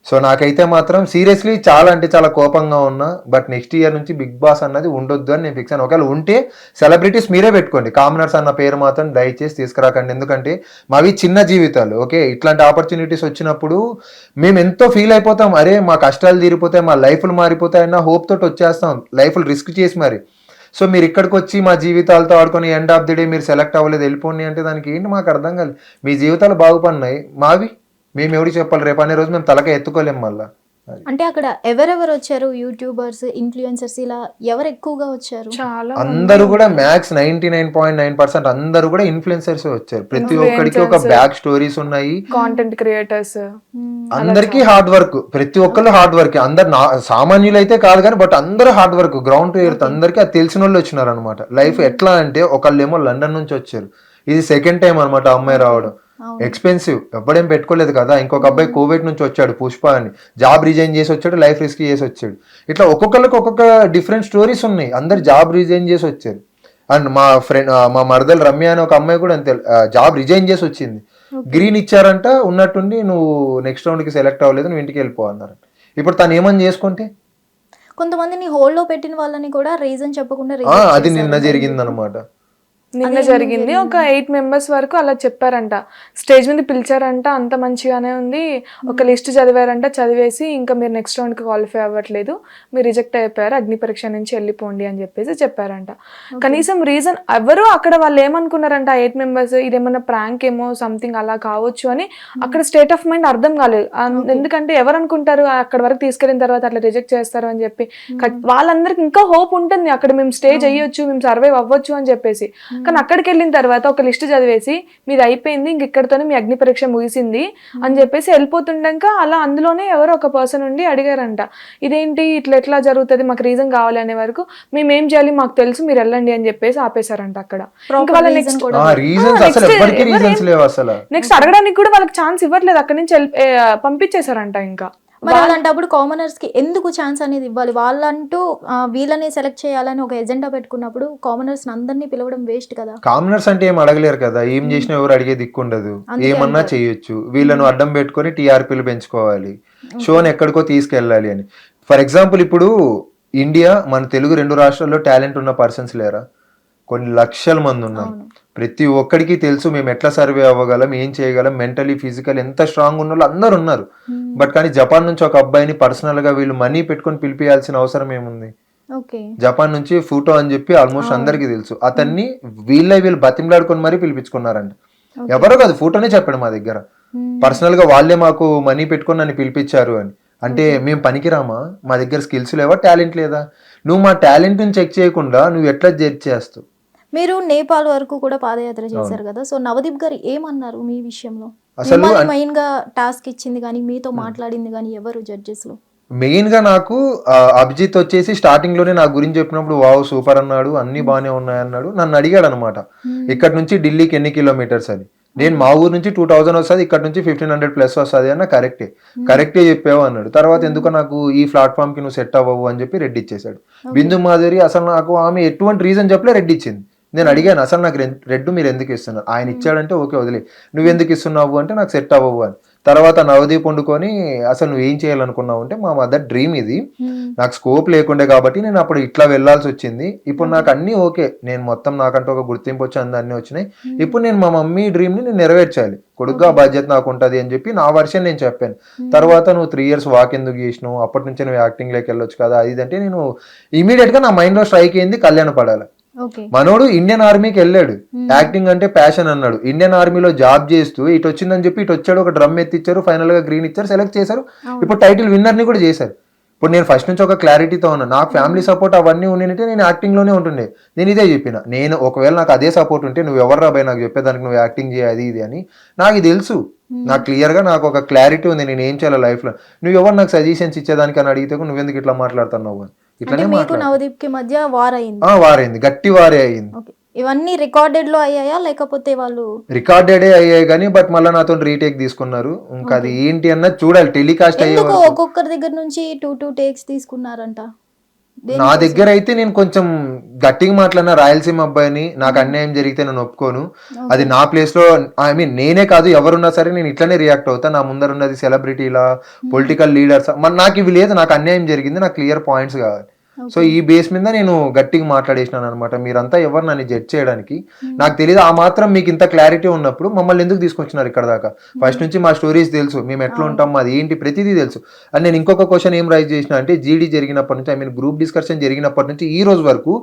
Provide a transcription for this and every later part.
So నాకైతే మాత్రం seriously చాలా అంటే చాలా కోపంగా ఉన్నా. బట్ నెక్స్ట్ ఇయర్ నుంచి బిగ్ బాస్ అన్నది ఉండొద్దు అని నేను ఫిక్స్ అయ్యాను. ఒకవేళ ఉంటే సెలబ్రిటీస్ మీరే పెట్టుకోండి, కామనర్స్ అన్న పేరు మాత్రం దయచేసి తీసుకురాకండి. ఎందుకంటే మావి చిన్న జీవితాలు. ఓకే, ఇట్లాంటి ఆపర్చునిటీస్ వచ్చినప్పుడు మేము ఎంతో ఫీల్ అయిపోతాం, అరే మా కష్టాలు తీరిపోతాయి, మా లైఫ్లు మారిపోతాయన్న హోప్ తోటి వచ్చేస్తాం, లైఫ్లు రిస్క్ చేసి మరి. సో మీరు ఇక్కడికి వచ్చి మా జీవితాలతో ఆడుకొని ఎండ్ ఆఫ్ ది డే మీరు సెలెక్ట్ అవ్వలేదు వెళ్ళిపోండి అంటే దానికి ఏంటి మాకు అర్థం కాలేదు. మీ జీవితాలు బాగుపడినాయి, మావి మేము ఎవరికి చెప్పాలి? రేపు అనే రోజు మేము తలక ఎత్తుకోలేం మళ్ళీ. అంటే అక్కడ ఎవరెవరు వచ్చారు? యూట్యూబర్స్, ఇన్ఫ్లుయెన్సర్స్, ఇలా ఎవరు ఎక్కువగా వచ్చారు? చాలా అందరూ కూడా మ్యాక్స్ 99.9% అందరూ కూడా ఇన్ఫ్లుయెన్సర్స్ వచ్చారు. ప్రతి ఒక్కరికి ఒక బ్యాక్ స్టోరీస్ ఉన్నాయి, కాంటెంట్ క్రియేటర్స్, అందరికి హార్డ్ వర్క్, ప్రతి ఒక్కళ్ళు హార్డ్ వర్క్. అందరు సామాన్యులు అయితే కాదు కానీ బట్ అందరూ hard work, ground to earth. అందరికి అది తెలిసిన వాళ్ళు వచ్చినారు అనమాట. లైఫ్ ఎట్లా అంటే ఒకళ్ళు ఏమో లండన్ నుంచి వచ్చారు, ఇది సెకండ్ టైం అనమాట అమ్మాయి రావడం. ఎక్స్పెన్సివ్, ఎవ్వడేం పెట్టుకోలేదు కదా. ఇంకొక అబ్బాయి కోవిడ్ నుంచి వచ్చాడు, పుష్ప అని, జాబ్ రిజైన్ చేసి వచ్చాడు, లైఫ్ రిస్క్ చేసి వచ్చాడు. ఇట్లా ఒక్కొక్కరికి ఒక్కొక్క డిఫరెంట్ స్టోరీస్ ఉన్నాయి. అందరు జాబ్ రిజైన్ చేసి వచ్చారు. అండ్ మా ఫ్రెండ్, మా మరదలు రమ్య అని ఒక అమ్మాయి కూడా అంతే, జాబ్ రిజైన్ చేసి వచ్చింది. గ్రీన్ ఇచ్చారంట, ఉన్నట్టుండి నువ్వు నెక్స్ట్ రౌండ్కి సెలెక్ట్ అవ్వలేదు, నువ్వు ఇంటికి వెళ్ళిపో అన్నారు. ఇప్పుడు తను ఏమని చేసుకుంటే కొంతమందిని హోల్డ్ లో పెట్టిన వాళ్ళని కూడా రీజన్ చెప్పకుండా అది నిన్న జరిగింది అనమాట. నిన్న జరిగింది. ఒక 8 members వరకు అలా చెప్పారంట, స్టేజ్ మీద పిలిచారంట, అంత మంచిగానే ఉంది, ఒక లిస్ట్ చదివారంట, చదివేసి ఇంకా మీరు నెక్స్ట్ రౌండ్కి క్వాలిఫై అవ్వట్లేదు, మీరు రిజెక్ట్ అయిపోయారు, అగ్ని పరీక్ష నుంచి వెళ్ళిపోండి అని చెప్పేసి చెప్పారంట. కనీసం రీజన్ ఎవరు అక్కడ వాళ్ళు ఏమనుకున్నారంట 8 members, ఇదేమన్నా ప్రాంక్ ఏమో సంథింగ్ అలా కావచ్చు అని అక్కడ స్టేట్ ఆఫ్ మైండ్ అర్థం కాలేదు. ఎందుకంటే ఎవరు అనుకుంటారు అక్కడ వరకు తీసుకెళ్ళిన తర్వాత అట్లా రిజెక్ట్ చేస్తారు అని చెప్పి. వాళ్ళందరికి ఇంకా హోప్ ఉంటుంది అక్కడ మేము స్టేజ్ అయ్యొచ్చు, మేము సర్వైవ్ అవ్వచ్చు అని చెప్పేసి. కానీ అక్కడికి వెళ్ళిన తర్వాత ఒక లిస్ట్ చదివేసి మీది అయిపోయింది, ఇంక ఇక్కడితోనే మీ అగ్ని పరీక్ష ముగిసింది అని చెప్పేసి వెళ్ళిపోతుండక అలా అందులోనే ఎవరో ఒక పర్సన్ ఉండి అడిగారంట, ఇదేంటి ఇట్లా ఎట్లా జరుగుతుంది, మాకు రీజన్ కావాలి అనే వరకు మేము ఏం చేయాలి మాకు తెలుసు, మీరు వెళ్ళండి అని చెప్పేసి ఆపేశారంట అక్కడ. ఇంకా వాళ్ళ నెక్స్ట్ అడగడానికి కూడా వాళ్ళకి ఛాన్స్ ఇవ్వట్లేదు, అక్కడి నుంచి పంపించేశారంట. ఇంకా మరి అలాంటప్పుడు కామనర్స్ కి ఎందుకు ఛాన్స్ అనేది ఇవ్వాలి? వాళ్ళంటూ వీళ్ళని సెలెక్ట్ చేయాలని ఒక ఎజెండా పెట్టుకున్నప్పుడు కామనర్స్ అందరినీ పిలవడం వేస్ట్ కదా. కామనర్స్ అంటే ఏం అడగలేరు కదా, ఏం చేసినా ఎవరు అడిగే దిక్కుండదు, ఏమన్నా చేయొచ్చు. వీళ్ళను అడ్డం పెట్టుకొని టీఆర్పీలు పెంచుకోవాలి, షోని ఎక్కడికో తీసుకెళ్ళాలి అని. ఫర్ ఎగ్జాంపుల్ ఇప్పుడు ఇండియా, మన తెలుగు 2 రాష్ట్రాల్లో టాలెంట్ ఉన్న పర్సన్స్ లేరా? కొన్ని లక్షల మంది ఉన్నారు. ప్రతి ఒక్కడికి తెలుసు మేము ఎట్లా సర్వే అవ్వగలం, ఏం చేయగలం, మెంటలీ ఫిజికల్ ఎంత స్ట్రాంగ్ ఉన్న వాళ్ళు అందరు ఉన్నారు. బట్ కానీ జపాన్ నుంచి ఒక అబ్బాయిని పర్సనల్ గా వీళ్ళు మనీ పెట్టుకొని పిలిపియాల్సిన అవసరం ఏముంది? జపాన్ నుంచి ఫోటో అని చెప్పి ఆల్మోస్ట్ అందరికి తెలుసు. అతన్ని వీళ్ళు బతిమలాడుకొని మరీ పిలిపించుకున్నారంట. ఎవరో కాదు, ఫోటోనే చెప్పాడు మా దగ్గర పర్సనల్ గా, వాళ్ళే మాకు మనీ పెట్టుకొని నన్ను పిలిపించారు అని. అంటే మేము పనికిరామా? మా దగ్గర స్కిల్స్ లేవా, టాలెంట్ లేదా? నువ్వు మా టాలెంట్ ని చెక్ చేయకుండా నువ్వు ఎట్లా జడ్జ్ చేస్తావు? మీరు నేపాల్ వరకు కూడా పాదయాత్ర చేశారు కదా, సో నవదీప్ గారు ఏమన్నారు మీ విషయంలో? అసలు మెయిన్ గా టాస్క్ ఇచ్చింది కానీ మీతో మాట్లాడింది కానీ ఎవరు జడ్జెస్ లో? మెయిన్ గా నాకు అభిజిత్ వచ్చేసి స్టార్టింగ్ లోనే నా గురించి చెప్పినప్పుడు వావ్ సూపర్ అన్నాడు, అన్ని బాగానే ఉన్నాయి అన్నాడు. నన్ను అడిగాడు అనమాట, ఇక్కడ నుంచి ఢిల్లీకి ఎన్ని కిలోమీటర్స్ అని. నేను మా ఊరు నుంచి 2000 వస్తుంది, ఇక్కడ నుంచి 1500+ వస్తుంది అన్న. కరెక్టే చెప్పావు అన్నాడు. తర్వాత ఎందుకో నాకు ఈ ప్లాట్ఫామ్ కి నువ్వు సెట్ అవ్వవు అని చెప్పి రెడ్ ఇచ్చేసాడు. బిందు మాధురి అసలు నాకు ఆమె ఎటువంటి రీజన్ చెప్పలే, రెడ్ ఇచ్చింది. నేను అడిగాను అసలు నాకు రెడ్ మీరు ఎందుకు ఇస్తున్నారు? ఆయన ఇచ్చాడంటే ఓకే వదిలే, నువ్వు ఎందుకు ఇస్తున్నావు అంటే నాకు సెట్ అవ్వవు అని. తర్వాత నవదీప్ వండుకొని అసలు నువ్వు ఏం చేయాలనుకున్నావు అంటే మా మదర్ డ్రీమ్ ఇది, నాకు స్కోప్ లేకుండే కాబట్టి నేను అప్పుడు ఇట్లా వెళ్లాల్సి వచ్చింది. ఇప్పుడు నాకు అన్ని ఓకే, నేను మొత్తం నాకంటూ ఒక గుర్తింపు వచ్చి అన్ని వచ్చినాయి. ఇప్పుడు నేను మా మమ్మీ డ్రీమ్ ని నేను నెరవేర్చాలి, కొడుకుగా బాధ్యత నాకు ఉంటుంది అని చెప్పి నా వర్షన్ నేను చెప్పాను. తర్వాత నువ్వు 3 years వాక్ ఎందుకు చేసినావు, అప్పటి నుంచి నువ్వు యాక్టింగ్ లోకి వెళ్ళొచ్చు కదా అది అంటే నేను ఇమీడియట్ గా నా మైండ్ లో స్ట్రైక్ అయింది కళ్యాణ పడాలి. మనోడు ఇండియన్ ఆర్మీకి వెళ్ళాడు, యాక్టింగ్ అంటే ప్యాషన్ అన్నాడు, ఇండియన్ ఆర్మీలో జాబ్ చేస్తూ ఇటు వచ్చిందని చెప్పి ఇటు వచ్చాడు, ఒక డ్రమ్ ఎత్తిచ్చారు, ఫైనల్ గా గ్రీన్ ఇచ్చారు, సెలెక్ట్ చేశారు, ఇప్పుడు టైటిల్ విన్నర్ ని కూడా చేశారు. ఇప్పుడు నేను ఫస్ట్ నుంచి ఒక క్లారిటీతో ఉన్నా, నాకు ఫ్యామిలీ సపోర్ట్ అవన్నీ ఉండింటే నేను యాక్టింగ్ లోనే ఉంటుండే. నేను ఇదే చెప్పిన, నేను ఒకవేళ నాకు అదే సపోర్ట్ ఉంటే నువ్వు ఎవరు రాబాయి నాకు చెప్పేదానికి, నువ్వు యాక్టింగ్ చేయాలి ఇది అని నాకు తెలుసు, నాకు క్లియర్ గా నాకు ఒక క్లారిటీ ఉంది నేను ఏం చేయాలి లైఫ్ లో. నువ్వు ఎవరు నాకు సజెషన్స్ ఇచ్చేదానికి అని అడిగితే నువ్వెందుకు ఇట్లా మాట్లాడుతున్నావు అని ఇట్లానే వారైంది, గట్టి వారే అయింది. ఇవన్నీ రికార్డెడ్ లో అయ్యాయా లేకపోతే వాళ్ళు? రికార్డెడే అయ్యాయి కానీ బట్ మళ్ళీ నాతో రీటేక్ తీసుకున్నారు. ఇంకా అది ఏంటి అన్నది చూడాలి, టెలికాస్ట్ అయ్యే ఒక్కొక్కరి దగ్గర నుంచి 2 takes తీసుకున్నారంట. దేని నా దగ్గర అయితే నేను కొంచెం గట్టిగా మాట్లాడిన రాయలసీమ అబ్బాయిని, నాకు అన్యాయం జరిగితే నేను ఒప్పుకోను. అది నా ప్లేస్ లో ఐ మీన్ నేనే కాదు ఎవరున్నా సరే నేను ఇట్లనే రియాక్ట్ అవుతా. నా ముందర ఉన్నది సెలబ్రిటీలా, పొలిటికల్ లీడర్స్, నాకు ఇవి లేదు, నాకు అన్యాయం జరిగింది, నాకు క్లియర్ పాయింట్స్ కావాలి. సో ఈ బేస్ మీద నేను గట్టిగా మాట్లాడేసినాను అనమాట. మీరంతా ఎవరు నన్ను జడ్జ్ చేయడానికి, నాకు తెలియదు. ఆ మాత్రం మీకు ఇంత క్లారిటీ ఉన్నప్పుడు మమ్మల్ని ఎందుకు తీసుకొచ్చినారు ఇక్కడ దాకా? ఫస్ట్ నుంచి మా స్టోరీస్ తెలుసు, మేము ఎట్లా ఉంటాం, అది ఏంటి ప్రతిదీ తెలుసు. అండ్ నేను ఇంకొక క్వశ్చన్ ఏం రైజ్ చేసిన అంటే, జీడీ జరిగినప్పటి నుంచి, ఐ మీన్ గ్రూప్ డిస్కషన్ జరిగినప్పటి నుంచి ఈ రోజు వరకు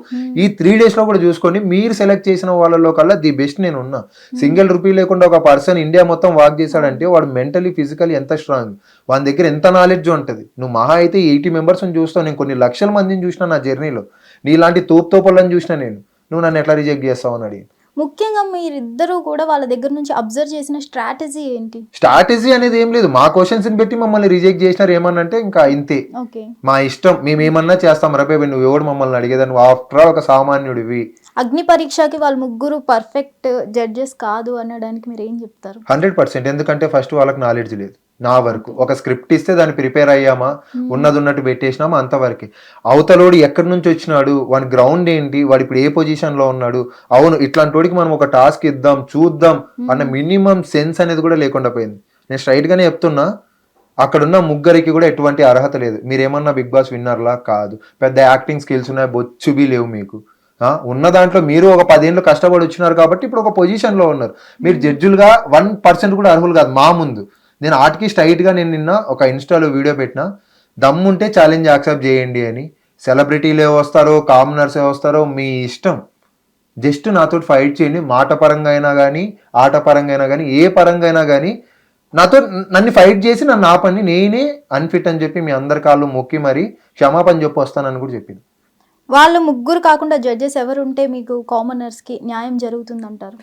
ఈ 3 days లో కూడా చూసుకోండి, మీరు సెలెక్ట్ చేసిన వాళ్ళలో కల్లా ది బెస్ట్ నేను ఉన్నా. సింగిల్ రూపీ లేకుండా ఒక పర్సన్ ఇండియా మొత్తం వాక్ చేశాడంటే వాడు మెంటలీ ఫిజికలీ ఎంత స్ట్రాంగ్, వాని దగ్గర ఎంత నాలెడ్జ్ ఉంటుంది. నువ్వు మహా అయితే 80 members చూస్తావు, నేను కొన్ని లక్షల మందిని చూసిన నా జర్నీలో. నీలాంటి తోపుతోపళ్ళని చూసిన నేను, నువ్వు నన్ను ఎట్లా రిజెక్ట్ చేస్తావు అని అడిగి. ముఖ్యంగా మీరిద్దరూ కూడా వాళ్ళ దగ్గర నుంచి అబ్జర్వ్ చేసిన స్ట్రాటజీ ఏంటి? స్ట్రాటజీ అనేది ఏం లేదు, మా క్వశ్చన్స్ బట్టి మమ్మల్ని రిజెక్ట్ చేసినారు. ఏమన్నంటే ఇంకా ఇంతే, ఓకే మా ఇష్టం, మేము ఏమన్నా చేస్తాం రబే, నువ్వు ఎవడు మమ్మల్ని అడిగేదా, నువ్వు ఆఫ్టర్ ఆల్ ఒక సామాన్యుడివి. అగ్ని పరీక్షకి వాళ్ళు ముగ్గురు పర్ఫెక్ట్ జడ్జెస్ కాదు అనడానికి మీరు ఏం చెప్తారు? 100%. ఎందుకంటే ఫస్ట్ వాళ్ళకి నాలెడ్జ్ లేదు. నా వరకు ఒక స్క్రిప్ట్ ఇస్తే దాన్ని ప్రిపేర్ అయ్యామా, ఉన్నది ఉన్నట్టు పెట్టేసినామా, అంతవరకే. అవతలోడు ఎక్కడి నుంచి వచ్చినాడు, వాడి గ్రౌండ్ ఏంటి, వాడు ఇప్పుడు ఏ పొజిషన్ లో ఉన్నాడు, అవును ఇట్లాంటి వాడికి మనం ఒక టాస్క్ ఇద్దాం చూద్దాం అన్న మినిమం సెన్స్ అనేది కూడా లేకుండా పోయింది. నేను స్ట్రైట్ గానే చెప్తున్నా, అక్కడున్న ముగ్గురికి కూడా ఎటువంటి అర్హత లేదు. మీరేమన్నా బిగ్ బాస్ విన్నర్లా కాదు, పెద్ద యాక్టింగ్ స్కిల్స్ ఉన్నాయి, బొచ్చుబీ లేవు మీకు. ఉన్న దాంట్లో మీరు ఒక 10 ఏళ్ళు కష్టపడి వచ్చినారు కాబట్టి ఇప్పుడు ఒక పొజిషన్ లో ఉన్నారు. మీరు జడ్జులుగా 1% కూడా అర్హులు కాదు మా ముందు. నేను ఆటికి స్ట్రైట్ గా నేను నిన్న ఒక ఇన్స్టాలో వీడియో పెట్టిన, దమ్ముంటే ఛాలెంజ్ యాక్సెప్ట్ చేయండి అని. సెలబ్రిటీలే వస్తారో కామనర్సే వస్తారో మీ ఇష్టం, జస్ట్ నాతో ఫైట్ చేయండి. మాట పరంగా అయినా కానీ, ఆట పరంగా అయినా కానీ, ఏ పరంగా అయినా కానీ నాతో నన్ను ఫైట్ చేసి నన్ను ఆపండి. నేనే అన్ఫిట్ అని చెప్పి మీ అందరి కాళ్ళు మొక్కి మరి క్షమాపణ చెప్పి వస్తానని కూడా చెప్పింది. వాళ్ళు ముగ్గురు కాకుండా జడ్జెస్ ఎవరు ఉంటే మీకు కామనర్స్ కి న్యాయం జరుగుతుందంటారు?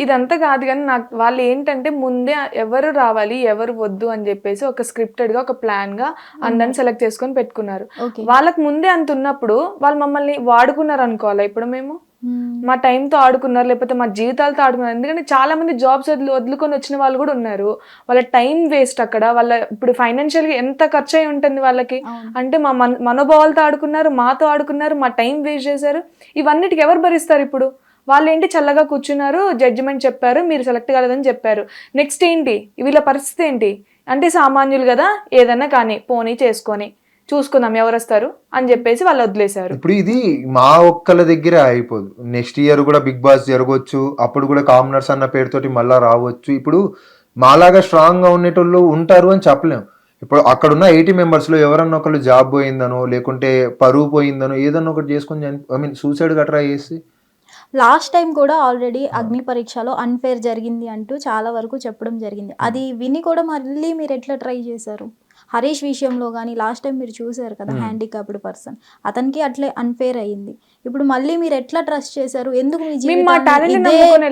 ఇదంతా కాదు కానీ నాకు వాళ్ళు ఏంటంటే ముందే ఎవరు రావాలి ఎవరు వద్దు అని చెప్పేసి ఒక స్క్రిప్టెడ్ గా ఒక ప్లాన్ గా అందరిని సెలెక్ట్ చేసుకొని పెట్టుకున్నారు. వాళ్ళకి ముందే అంత ఉన్నప్పుడు వాళ్ళు మమ్మల్ని వాడుకున్నారు అనుకోవాలా? ఇప్పుడు మేము మా టైంతో ఆడుకున్నారు, లేకపోతే మా జీవితాలతో ఆడుకున్నారు. ఎందుకంటే చాలా మంది జాబ్స్ వదులుకొని వచ్చిన వాళ్ళు కూడా ఉన్నారు. వాళ్ళ టైం వేస్ట్ అక్కడ. వాళ్ళ ఇప్పుడు ఫైనాన్షియల్ గా ఎంత ఖర్చు అయి ఉంటుంది వాళ్ళకి. అంటే మా మనోభావాలతో ఆడుకున్నారు, మాతో ఆడుకున్నారు, మా టైం వేస్ట్ చేశారు. ఇవన్నిటికి ఎవరు భరిస్తారు? ఇప్పుడు వాళ్ళు ఏంటి చల్లగా కూర్చున్నారు, జడ్జిమెంట్ చెప్పారు, మీరు సెలెక్ట్ కాలేదని చెప్పారు. నెక్స్ట్ ఏంటి వీళ్ళ పరిస్థితి ఏంటి? అంటే సామాన్యులు కదా, ఏదన్నా కానీ పోనీ చేసుకొని చూసుకుందాం ఎవరు వస్తారు అని చెప్పేసి వాళ్ళు వదిలేశారు. ఇప్పుడు ఇది మా ఒక్కల దగ్గరే అయిపోదు. నెక్స్ట్ ఇయర్ కూడా బిగ్ బాస్ జరగవచ్చు, అప్పుడు కూడా కామనర్స్ అన్న పేరుతోటి మళ్ళా రావచ్చు. ఇప్పుడు మాలాగా స్ట్రాంగ్ గా ఉండేటోళ్ళు ఉంటారు అని చెప్పలేం. ఇప్పుడు అక్కడున్న 80 members లో ఎవరన్నా ఒకళ్ళు జాబ్ పోయిందనో, లేకుంటే పరువు పోయిందనో, ఏదన్నా ఒకటి చేసుకొని ఐ మీన్ సూసైడ్ గట్రా చేసి. లాస్ట్ టైం కూడా ఆల్రెడీ అగ్ని పరీక్షలో అన్ఫేర్ జరిగింది అంటూ చాలా వరకు చెప్పడం జరిగింది. అది విని కూడా మళ్ళీ మీరు ఎట్లా ట్రై చేశారు? హరీష్ విషయంలో కానీ లాస్ట్ టైం మీరు చూసారు కదా, హ్యాండిక్యాప్డ్ పర్సన్, అతనికి అట్లే అన్ఫేర్ అయ్యింది. ఇప్పుడు మళ్ళీ మీరు ఎట్లా ట్రస్ట్ చేశారు? ఎందుకు మీ జీవితాన్ని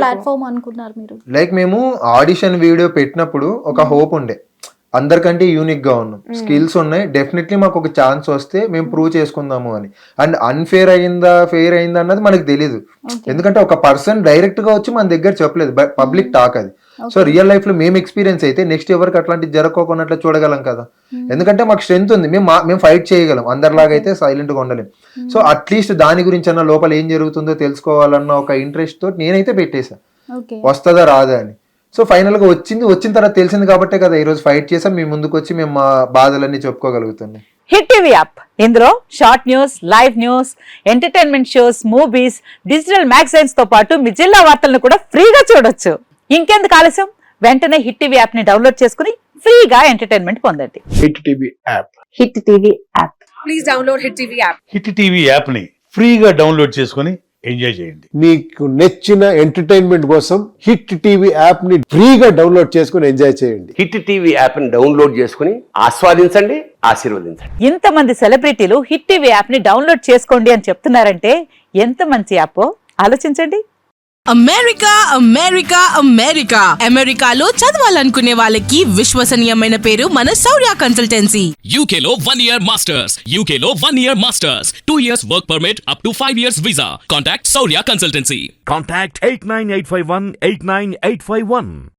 ప్లాట్ఫామ్ అనుకున్నారు మీరు? లైక్ మేము ఆడిషన్ వీడియో పెట్టినప్పుడు ఒక హోప్ ఉండే, అందరికంటే యూనిక్ గా ఉన్నాం, స్కిల్స్ ఉన్నాయి, డెఫినెట్లీ మాకు ఒక ఛాన్స్ వస్తే మేము ప్రూవ్ చేసుకుందాము అని. అండ్ అన్ఫేర్ అయిందా ఫెయిర్ అయిందా అన్నది మనకు తెలీదు. ఎందుకంటే ఒక పర్సన్ డైరెక్ట్ గా వచ్చి మన దగ్గర చెప్పలేదు, పబ్లిక్ టాక్ అది. సో రియల్ లైఫ్ లో మేము ఎక్స్పీరియన్స్ అయితే నెక్స్ట్ ఎవరికి అట్లాంటి జరగకోకున్నట్లు చూడగలం కదా. ఎందుకంటే మాకు స్ట్రెంత్ ఉంది, మేము ఫైట్ చేయగలం, అందరిలాగా అయితే సైలెంట్ గా ఉండలేం. సో అట్లీస్ట్ దాని గురించి అన్న లోపల ఏం జరుగుతుందో తెలుసుకోవాలన్న ఒక ఇంట్రెస్ట్ తోటి నేనైతే పెట్టేశా, వస్తుందా రాదా అని. సో ఫైనల్ గా వచ్చిన తర్వాత తెలిసింది కాబట్టే కదా ఈరోజు ఫైట్ చేసాం, మీ ముందుకు వచ్చి మేము మా బాధలన్నీ చెప్పుకోగలుగుతున్నాం. హిట్ టీవీ యాప్, ఇందులో short news, live news, entertainment shows, movies, digital magazines తో పాటు మీ జిల్లా వార్తలను కూడా ఫ్రీగా చూడొచ్చు. ఇంకెందుకు ఆలస్యం, వెంటనే హిట్ టీవీ యాప్ ని డౌన్లోడ్ చేసుకుని ఫ్రీగా ఎంటర్టైన్మెంట్ పొందండి. Hit TV app. Hit TV app. Please download hit TV app. Hit TV app ని ఫ్రీగా డౌన్లోడ్ చేసుకుని ఎంజాయ్ చేయండి. మీకు నచ్చిన ఎంటర్టైన్మెంట్ కోసం హిట్ టీవీ యాప్ ని ఫ్రీగా డౌన్లోడ్ చేసుకుని ఎంజాయ్ చేయండి. హిట్ టీవీ యాప్ ని డౌన్లోడ్ చేసుకుని ఆస్వాదించండి, ఆశీర్వదించండి. ఇంతమంది సెలబ్రిటీలు హిట్ టీవీ యాప్ ని డౌన్లోడ్ చేసుకోండి అని చెప్తున్నారంటే ఎంత మంచి యాప్ ఆలోచించండి. అమెరికా అమెరికా అమెరికా అమెరికాలో చదవాలనుకునే వాళ్ళకి విశ్వసనీయమైన పేరు మన శౌర్య కన్సల్టెన్సీ. UK లో 1 year masters, UK లో 1 year masters, 2 years work permit up to 5 years visa. Contact Saurya Consultancy. Contact 89851 89851.